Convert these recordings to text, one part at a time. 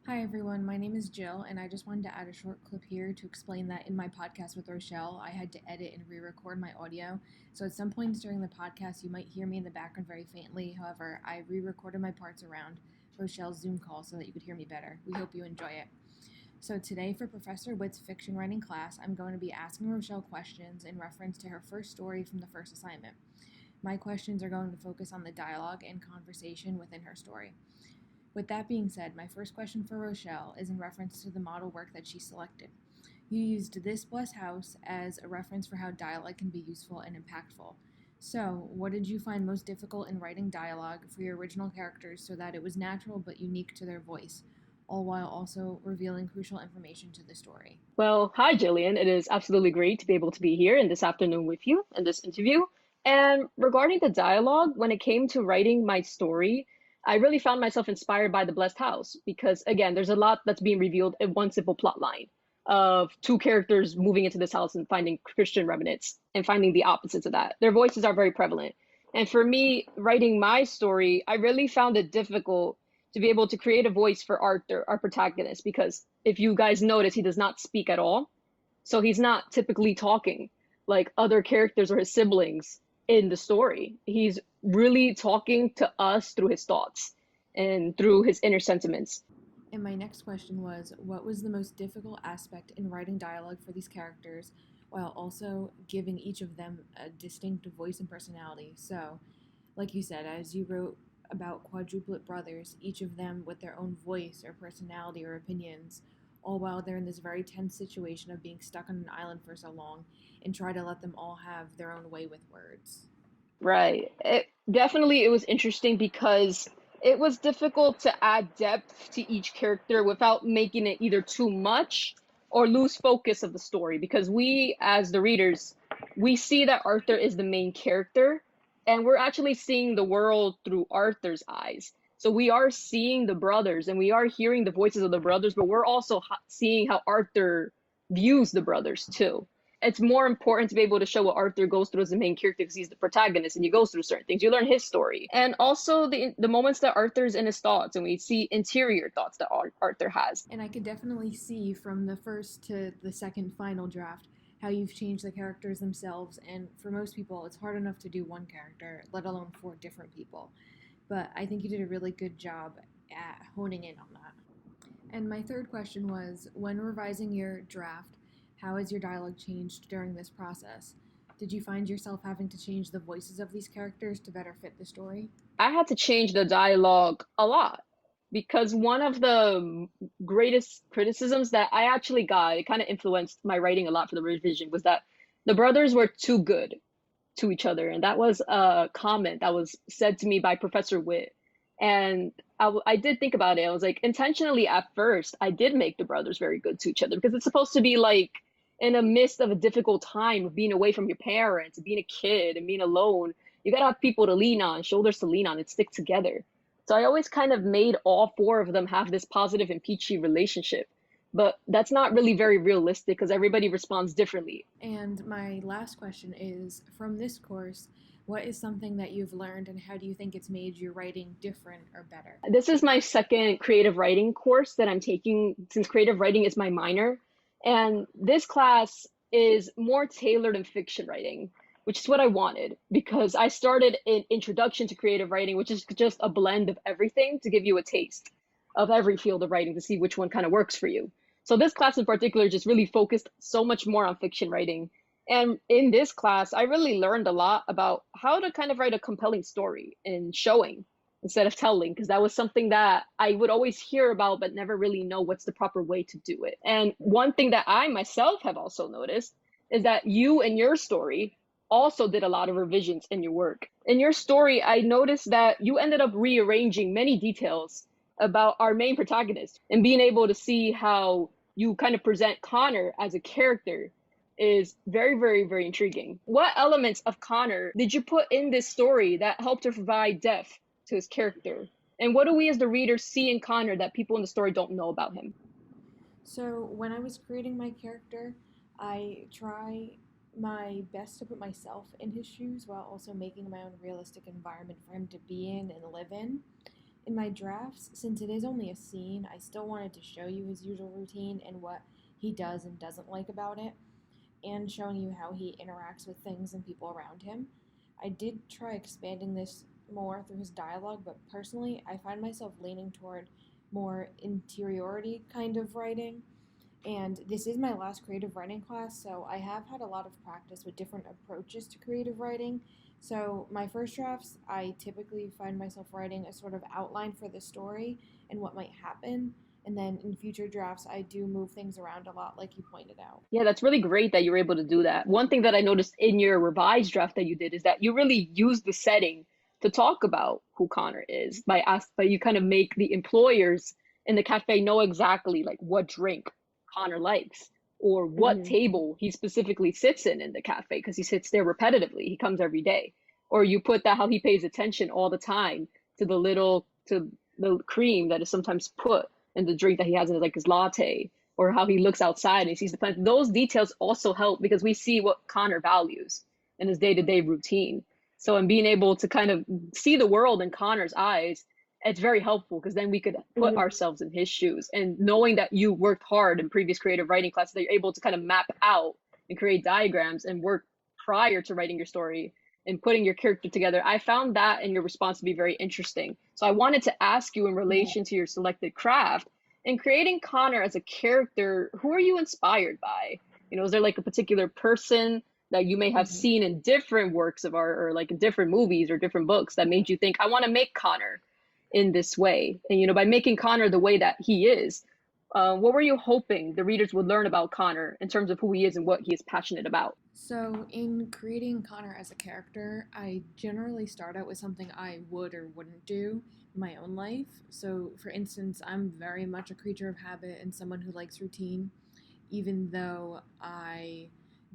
Hi everyone, my name is Jill, and I just wanted to add a short clip here to explain that in my podcast with Rochelle, I had to edit and re record my audio. So at some points during the podcast, you might hear me in the background very faintly. However, I re recorded my parts around Rochelle's Zoom call so that you could hear me better. We hope you enjoy it. So today, for Professor Witt's fiction writing class, I'm going to be asking Rochelle questions in reference to her first story from the first assignment. My questions are going to focus on the dialogue and conversation within her story. With that being said, my first question for Rochelle is in reference to the model work that she selected. You used This Blessed House as a reference for how dialogue can be useful and impactful. So, what did you find most difficult in writing dialogue for your original characters so that it was natural but unique to their voice, all while also revealing crucial information to the story? Well, hi, Jillian. It is absolutely great to be able to be here in this afternoon with you in this interview. And regarding the dialogue, when it came to writing my story, I really found myself inspired by The Blessed House because, again, there's a lot that's being revealed in one simple plot line of two characters moving into this house and finding Christian remnants and finding the opposites of that. Their voices are very prevalent. And for me, writing my story, I really found it difficult to be able to create a voice for Arthur, our protagonist, because if you guys notice, he does not speak at all. So he's not typically talking like other characters or his siblings in the story. He's really talking to us through his thoughts and through his inner sentiments. And my next question was, what was the most difficult aspect in writing dialogue for these characters while also giving each of them a distinct voice and personality? So, like you said, as you wrote about quadruplet brothers, each of them with their own voice or personality or opinions, all while they're in this very tense situation of being stuck on an island for so long, and try to let them all have their own way with words. Right. It was interesting because it was difficult to add depth to each character without making it either too much or lose focus of the story because we as the readers, we see that Arthur is the main character and we're actually seeing the world through Arthur's eyes. So we are seeing the brothers and we are hearing the voices of the brothers, but we're also seeing how Arthur views the brothers too. It's more important to be able to show what Arthur goes through as the main character because he's the protagonist and he goes through certain things. You learn his story. And also the moments that Arthur's in his thoughts and we see interior thoughts that Arthur has. And I could definitely see from the first to the second final draft how you've changed the characters themselves. And for most people, it's hard enough to do one character, let alone four different people. But I think you did a really good job at honing in on that. And my third question was, when revising your draft, how has your dialogue changed during this process? Did you find yourself having to change the voices of these characters to better fit the story? I had to change the dialogue a lot because one of the greatest criticisms that I actually got, it kind of influenced my writing a lot for the revision, was that the brothers were too good to each other. And that was a comment that was said to me by Professor Witt. And I did think about it. I was like, intentionally at first, I did make the brothers very good to each other because it's supposed to be like in the midst of a difficult time of being away from your parents, being a kid and being alone. You gotta have people to lean on, shoulders to lean on, and stick together. So I always kind of made all four of them have this positive and peachy relationship. But that's not really very realistic because everybody responds differently. And my last question is, from this course, what is something that you've learned and how do you think it's made your writing different or better? This is my second creative writing course that I'm taking since creative writing is my minor. And this class is more tailored in fiction writing, which is what I wanted because I started an introduction to creative writing, which is just a blend of everything to give you a taste of every field of writing to see which one kind of works for you. So this class in particular just really focused so much more on fiction writing. And in this class, I really learned a lot about how to kind of write a compelling story and showing instead of telling, because that was something that I would always hear about, but never really know what's the proper way to do it. And one thing that I myself have also noticed is that you and your story also did a lot of revisions in your work. In your story, I noticed that you ended up rearranging many details about our main protagonist and being able to see how you kind of present Connor as a character is very, very, very intriguing. What elements of Connor did you put in this story that helped to provide depth to his character? And what do we as the reader see in Connor that people in the story don't know about him? So, when I was creating my character, I try my best to put myself in his shoes while also making my own realistic environment for him to be in and live in. In my drafts, since it is only a scene, I still wanted to show you his usual routine and what he does and doesn't like about it, and showing you how he interacts with things and people around him. I did try expanding this more through his dialogue, but personally, I find myself leaning toward more interiority kind of writing. And this is my last creative writing class, so I have had a lot of practice with different approaches to creative writing. So, my first drafts, I typically find myself writing a sort of outline for the story and what might happen. And then in future drafts, I do move things around a lot, like you pointed out. Yeah, that's really great that you were able to do that. One thing that I noticed in your revised draft that you did is that you really used the setting to talk about who Connor is by you kind of make the employers in the cafe know exactly like what drink Connor likes or what Mm-hmm. table he specifically sits in the cafe because he sits there repetitively. He comes every day. Or you put that how he pays attention all the time to the cream that is sometimes put in the drink that he has in like his latte or how he looks outside and he sees the plant. Those details also help because we see what Connor values in his day-to-day routine. So in being able to kind of see the world in Connor's eyes, it's very helpful because then we could put Mm-hmm. ourselves in his shoes. And knowing that you worked hard in previous creative writing classes, that you're able to kind of map out and create diagrams and work prior to writing your story and putting your character together. I found that and your response to be very interesting. So I wanted to ask you in relation to your selected craft, in creating Connor as a character, who are you inspired by? You know, is there like a particular person that you may have Mm-hmm. seen in different works of art or like in different movies or different books that made you think, I want to make Connor in this way? And, you know, by making Connor the way that he is, what were you hoping the readers would learn about Connor in terms of who he is and what he is passionate about? So, in creating Connor as a character, I generally start out with something I would or wouldn't do in my own life. So, for instance, I'm very much a creature of habit and someone who likes routine, even though I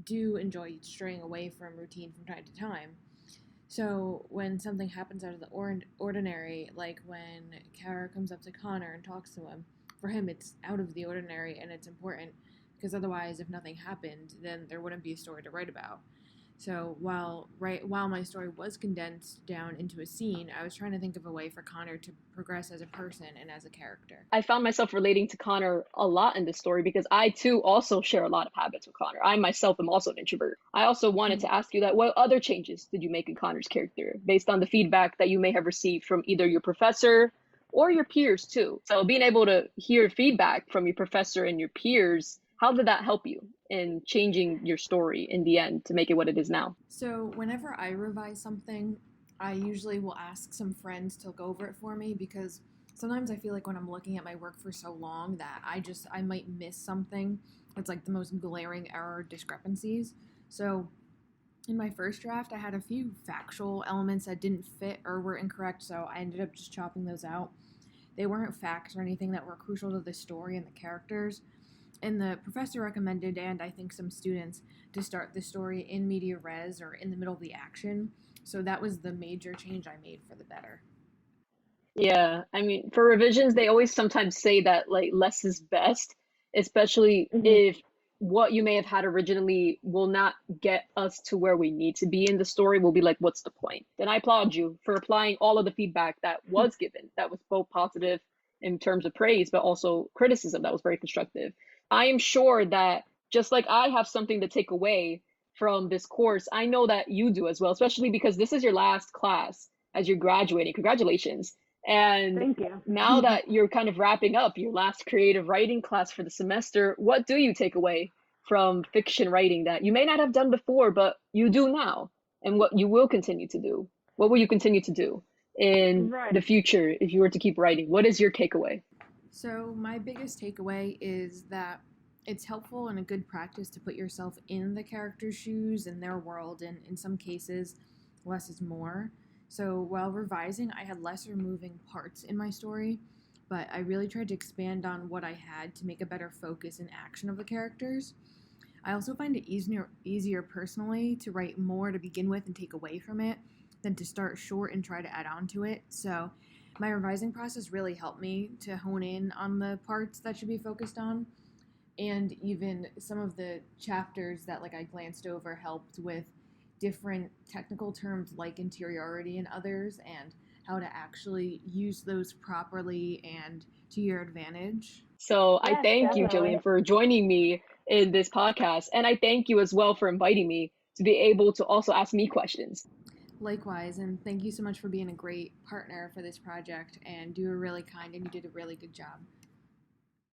do enjoy straying away from routine from time to time. So, when something happens out of the ordinary, like when Kara comes up to Connor and talks to him, for him it's out of the ordinary and it's important because otherwise, if nothing happened, then there wouldn't be a story to write about. So while my story was condensed down into a scene, I was trying to think of a way for Connor to progress as a person and as a character. I found myself relating to Connor a lot in this story because I too also share a lot of habits with Connor. I myself am also an introvert. I also wanted to Mm-hmm. ask you that what other changes did you make in Connor's character based on the feedback that you may have received from either your professor or your peers too? So being able to hear feedback from your professor and your peers, how did that help you in changing your story in the end to make it what it is now? So whenever I revise something, I usually will ask some friends to look over it for me because sometimes I feel like when I'm looking at my work for so long that I might miss something. It's like the most glaring error discrepancies. So in my first draft, I had a few factual elements that didn't fit or were incorrect, so I ended up just chopping those out. They weren't facts or anything that were crucial to the story and the characters. And the professor recommended, and I think some students, to start the story in media res or in the middle of the action. So that was the major change I made for the better. Yeah, I mean, for revisions, they always sometimes say that like less is best, especially Mm-hmm. if what you may have had originally will not get us to where we need to be in the story. We'll be like, what's the point? Then I applaud you for applying all of the feedback that was given, that was both positive in terms of praise, but also criticism that was very constructive. I am sure that just like I have something to take away from this course, I know that you do as well, especially because this is your last class as you're graduating. Congratulations. And Thank you. now that you're kind of wrapping up your last creative writing class for the semester, what do you take away from fiction writing that you may not have done before, but you do now? And what you will continue to do? What will you continue to do in the Right. future if you were to keep writing? What is your takeaway? So, my biggest takeaway is that it's helpful and a good practice to put yourself in the character's shoes and their world, and in some cases, less is more. So, while revising, I had lesser moving parts in my story, but I really tried to expand on what I had to make a better focus and action of the characters. I also find it easier personally to write more to begin with and take away from it than to start short and try to add on to it. So, my revising process really helped me to hone in on the parts that should be focused on, and even some of the chapters that I glanced over helped with different technical terms like interiority and others, and how to actually use those properly and to your advantage. So I Yes, thank you, definitely. Jillian, for joining me in this podcast. And I thank you as well for inviting me to be able to also ask me questions. Likewise, and thank you so much for being a great partner for this project, and you were really kind and you did a really good job.